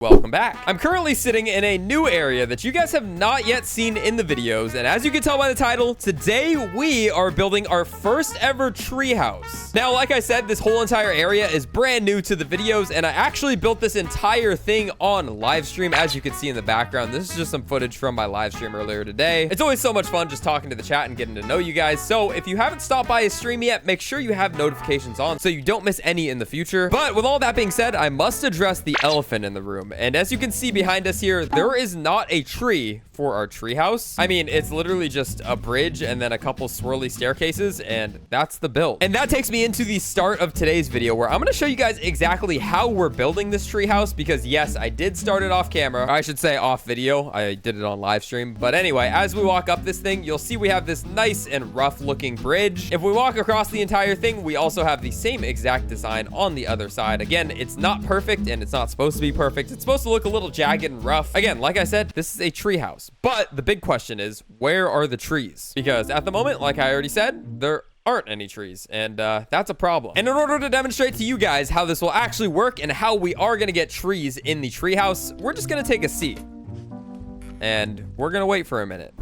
Welcome back. I'm currently sitting in a new area that you guys have not yet seen in the videos, and as you can tell by the title, today we are building our first ever treehouse. Now, like I said, this whole entire area is brand new to the videos, and I actually built this entire thing on live stream, as you can see in the background. This is just some footage from my live stream earlier today. It's always so much fun just talking to the chat and getting to know you guys, so if you haven't stopped by a stream yet, make sure you have notifications on so you don't miss any in the future. But with all that being said, I must address the elephant in the room. And as you can see behind us here, there is not a tree for our treehouse. I mean, it's literally just a bridge and then a couple swirly staircases, and that's the build. And that takes me into the start of today's video, where I'm going to show you guys exactly how we're building this treehouse, because yes, I did start it off camera, or I should say off video. I did it on live stream. But anyway, as we walk up this thing, you'll see we have this nice and rough looking bridge. If we walk across the entire thing, we also have the same exact design on the other side. Again, it's not perfect, and it's not supposed to be perfect. It's supposed to look a little jagged and rough. Again, like I said, this is a treehouse. But the big question is, where are the trees? Because at the moment, like I already said, there aren't any trees, and that's a problem. And in order to demonstrate to you guys how this will actually work and how we are going to get trees in the treehouse, we're just going to take a seat. And we're going to wait for a minute.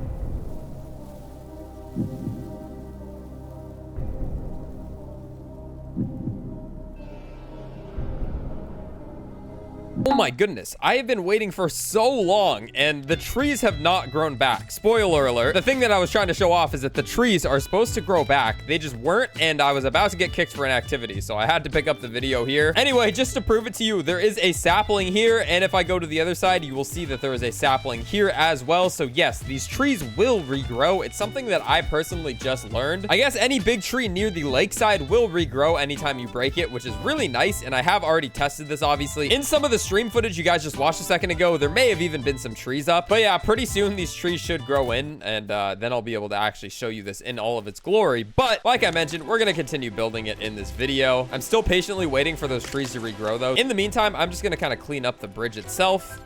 Oh my goodness, I have been waiting for so long, and the trees have not grown back. Spoiler alert. The thing that I was trying to show off is that the trees are supposed to grow back. They just weren't, and I was about to get kicked for inactivity, so I had to pick up the video here. Anyway, just to prove it to you, there is a sapling here, and if I go to the other side, you will see that there is a sapling here as well. So yes, these trees will regrow. It's something that I personally just learned. I guess any big tree near the lakeside will regrow anytime you break it, which is really nice, and I have already tested this, obviously. In some of the stream footage you guys just watched a second ago, there may have even been some trees up, but yeah, pretty soon these trees should grow in, and then I'll be able to actually show you this in all of its glory. But like I mentioned, we're gonna continue building it in this video. I'm still patiently waiting for those trees to regrow though. In the meantime, I'm just gonna kind of clean up the bridge itself.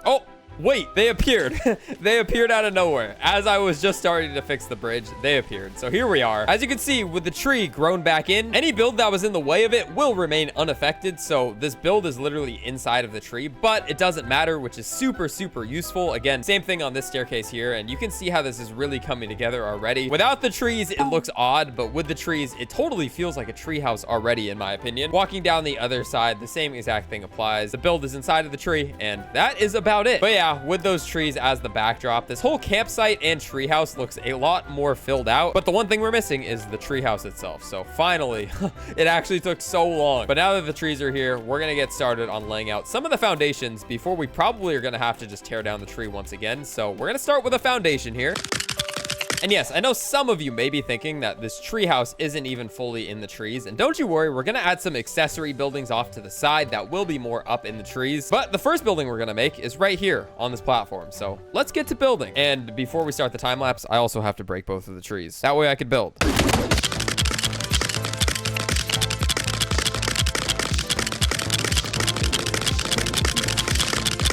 Oh, wait, they appeared. They appeared out of nowhere. As I was just starting to fix the bridge, they appeared. So here we are. As you can see, with the tree grown back in, any build that was in the way of it will remain unaffected. So this build is literally inside of the tree, but it doesn't matter, which is super, super useful. Again, same thing on this staircase here. And you can see how this is really coming together already. Without the trees, it looks odd, but with the trees, it totally feels like a treehouse already, in my opinion. Walking down the other side, the same exact thing applies. The build is inside of the tree, and that is about it. But yeah, with those trees as the backdrop, this whole campsite and treehouse looks a lot more filled out. But the one thing we're missing is the treehouse itself. So finally, it actually took so long. But now that the trees are here, we're gonna get started on laying out some of the foundations before we probably are gonna have to just tear down the tree once again. So we're gonna start with a foundation here. And yes, I know some of you may be thinking that this treehouse isn't even fully in the trees. And don't you worry, we're going to add some accessory buildings off to the side that will be more up in the trees. But the first building we're going to make is right here on this platform. So let's get to building. And before we start the time lapse, I also have to break both of the trees. That way I could build.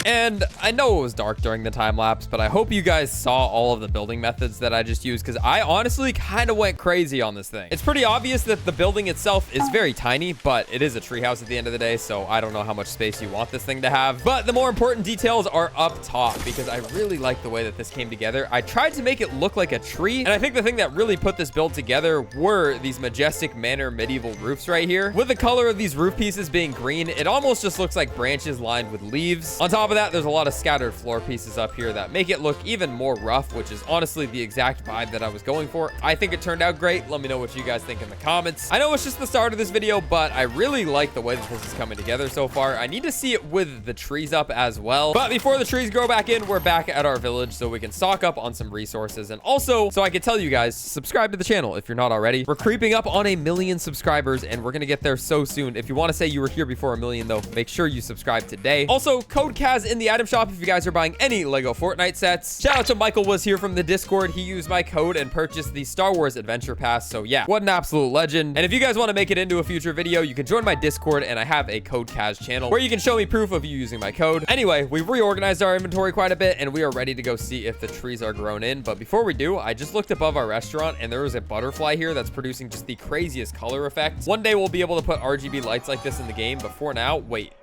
And I know it was dark during the time lapse, but I hope you guys saw all of the building methods that I just used, because I honestly kind of went crazy on this thing. It's pretty obvious that the building itself is very tiny, but it is a treehouse at the end of the day, so I don't know how much space you want this thing to have. But the more important details are up top, because I really like the way that this came together. I tried to make it look like a tree, and I think the thing that really put this build together were these majestic manor medieval roofs right here. With the color of these roof pieces being green, it almost just looks like branches lined with leaves. On top of that, there's a lot of scattered floor pieces up here that make it look even more rough, which is honestly the exact vibe that I was going for. I think it turned out great. Let me know what you guys think in the comments. I know it's just the start of this video, but I really like the way that this is coming together so far. I need to see it with the trees up as well. But before the trees grow back in, we're back at our village so we can stock up on some resources. And also, so I can tell you guys, subscribe to the channel if you're not already. We're creeping up on 1 million subscribers, and we're gonna get there so soon. If you want to say you were here before 1 million though, make sure you subscribe today. Also, code Kaz in the item shop if you guys are buying any Lego Fortnite sets. Shout out to Michael was here from the Discord. He used my code and purchased the Star Wars Adventure Pass. So yeah, what an absolute legend. And if you guys want to make it into a future video, you can join my Discord, and I have a Code Kaz channel where you can show me proof of you using my code. Anyway, we've reorganized our inventory quite a bit, and we are ready to go see if the trees are grown in. But before we do, I just looked above our restaurant, and there was a butterfly here that's producing just the craziest color effect. One day we'll be able to put RGB lights like this in the game, but for now, wait.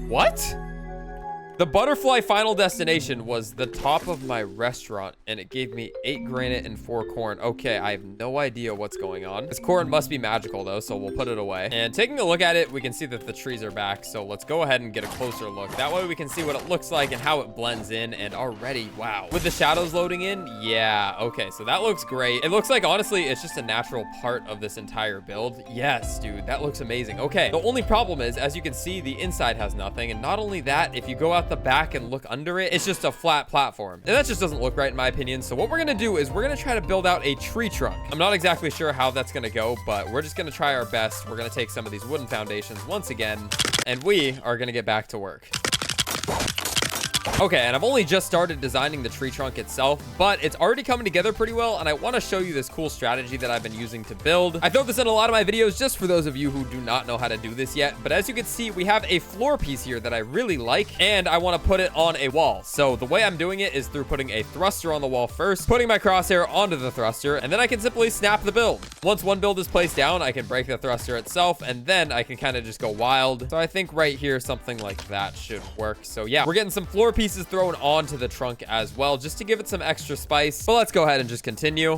What? The butterfly final destination was the top of my restaurant, and it gave me 8 granite and 4 corn. Okay, I have no idea what's going on. This corn must be magical, though, so we'll put it away. And taking a look at it, we can see that the trees are back, so let's go ahead and get a closer look. That way we can see what it looks like and how it blends in, and already, wow. With the shadows loading in, yeah, okay, so that looks great. It looks like, honestly, it's just a natural part of this entire build. Yes, dude, that looks amazing. Okay, the only problem is, as you can see, the inside has nothing, and not only that, if you go out the back and look under it, it's just a flat platform, and that just doesn't look right in my opinion. So what we're gonna do is we're gonna try to build out a tree trunk. I'm not exactly sure how that's gonna go, but we're just gonna try our best. We're gonna take some of these wooden foundations once again, and we are gonna get back to work. Okay, and I've only just started designing the tree trunk itself, but it's already coming together pretty well, and I want to show you this cool strategy that I've been using to build. I throw this in a lot of my videos just for those of you who do not know how to do this yet, but as you can see, we have a floor piece here that I really like, and I want to put it on a wall. So the way I'm doing it is through putting a thruster on the wall first, putting my crosshair onto the thruster, and then I can simply snap the build. Once one build is placed down, I can break the thruster itself, and then I can kind of just go wild. So I think right here, something like that should work. So yeah, we're getting some floor pieces thrown onto the trunk as well, just to give it some extra spice. But let's go ahead and just continue.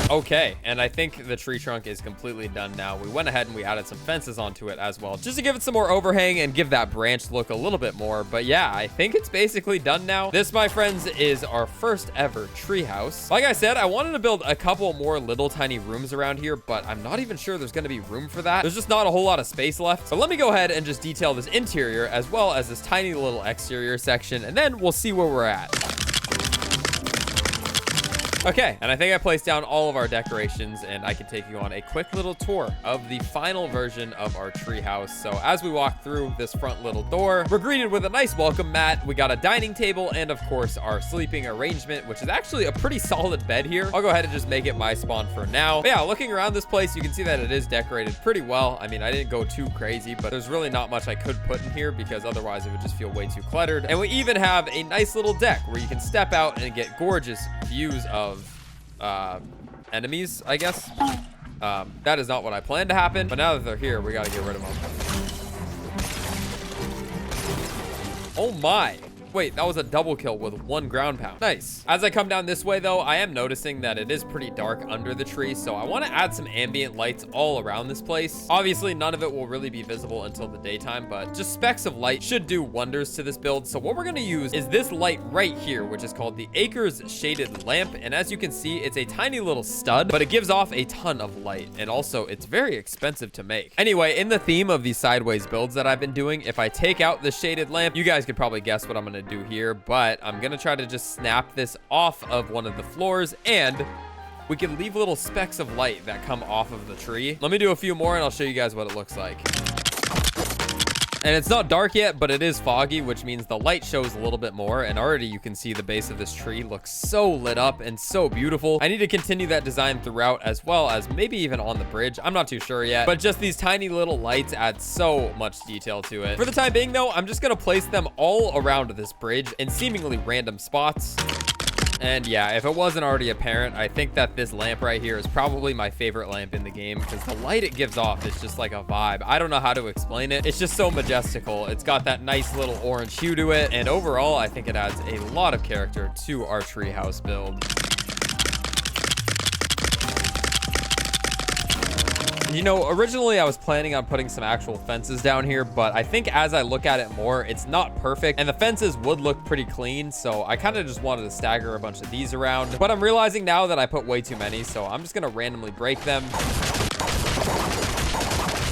Okay, and I think the tree trunk is completely done now. We went ahead and we added some fences onto it as well, just to give it some more overhang and give that branch look a little bit more. But yeah, I think it's basically done now. This, my friends, is our first ever tree house. Like I said, I wanted to build a couple more little tiny rooms around here, but I'm not even sure there's going to be room for that. There's just not a whole lot of space left. So let me go ahead and just detail this interior as well as this tiny little exterior section, and then we'll see where we're at. Okay, and I think I placed down all of our decorations, and I can take you on a quick little tour of the final version of our treehouse. So as we walk through this front little door, we're greeted with a nice welcome mat. We got a dining table and, of course, our sleeping arrangement, which is actually a pretty solid bed here. I'll go ahead and just make it my spawn for now. But yeah, looking around this place, you can see that it is decorated pretty well. I mean, I didn't go too crazy, but there's really not much I could put in here because otherwise it would just feel way too cluttered. And we even have a nice little deck where you can step out and get gorgeous views of enemies, I guess. That is not what I planned to happen, but now that they're here, we gotta get rid of them. Oh my. Wait, that was a double kill with 1 ground pound. Nice. As I come down this way, though, I am noticing that it is pretty dark under the tree, so I want to add some ambient lights all around this place. Obviously, none of it will really be visible until the daytime, but just specks of light should do wonders to this build. So what we're going to use is this light right here, which is called the Acres Shaded Lamp. And as you can see, it's a tiny little stud, but it gives off a ton of light. And also, it's very expensive to make. Anyway, in the theme of these sideways builds that I've been doing, if I take out the shaded lamp, you guys could probably guess what I'm going to do here, but I'm gonna try to just snap this off of one of the floors, and we can leave little specks of light that come off of the tree. Let me do a few more and I'll show you guys what it looks like. And it's not dark yet, but it is foggy, which means the light shows a little bit more, and already you can see the base of this tree looks so lit up and so beautiful. I need to continue that design throughout, as well as maybe even on the bridge. I'm not too sure yet, but just these tiny little lights add so much detail to it. For the time being, though, I'm just gonna place them all around this bridge in seemingly random spots. And yeah, if it wasn't already apparent, I think that this lamp right here is probably my favorite lamp in the game, because the light it gives off is just like a vibe. I don't know how to explain it. It's just so majestical. It's got that nice little orange hue to it. And overall, I think it adds a lot of character to our treehouse build. You know, originally I was planning on putting some actual fences down here, but I think as I look at it more, it's not perfect, and the fences would look pretty clean, so I kind of just wanted to stagger a bunch of these around. But I'm realizing now that I put way too many, so I'm just gonna randomly break them.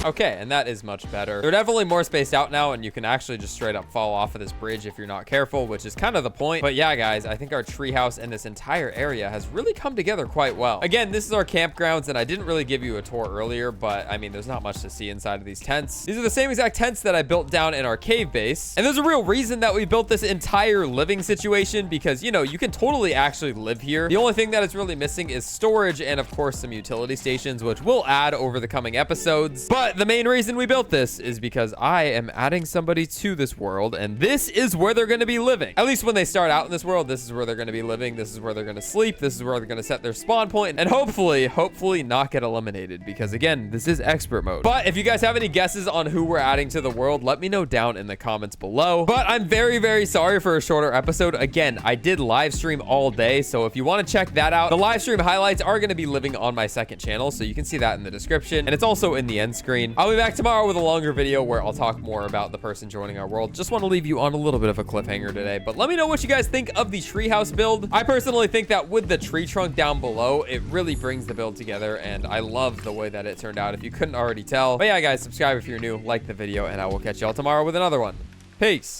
Okay, and that is much better. They're definitely more spaced out now, and you can actually just straight up fall off of this bridge if you're not careful, which is kind of the point. But yeah, guys, I think our treehouse and this entire area has really come together quite well. Again, this is our campgrounds, and I didn't really give you a tour earlier, but I mean, there's not much to see inside of these tents. These are the same exact tents that I built down in our cave base. And there's a real reason that we built this entire living situation, because, you know, you can totally actually live here. The only thing that is really missing is storage and, of course, some utility stations, which we'll add over the coming episodes. But But the main reason we built this is because I am adding somebody to this world, and this is where they're going to be living. At least when they start out in this world, this is where they're going to be living. This is where they're going to sleep. This is where they're going to set their spawn point, and hopefully not get eliminated, because again, this is expert mode. But if you guys have any guesses on who we're adding to the world, let me know down in the comments below. But I'm very sorry for a shorter episode. Again, I did live stream all day, so if you want to check that out, the live stream highlights are going to be living on my second channel, so you can see that in the description, and it's also in the end screen. I'll be back tomorrow with a longer video where I'll talk more about the person joining our world. Just want to leave you on a little bit of a cliffhanger today, but let me know what you guys think of the treehouse build. I personally think that with the tree trunk down below, it really brings the build together, and I love the way that it turned out, if you couldn't already tell. But yeah, guys, subscribe if you're new, like the video, and I will catch y'all tomorrow with another one. Peace.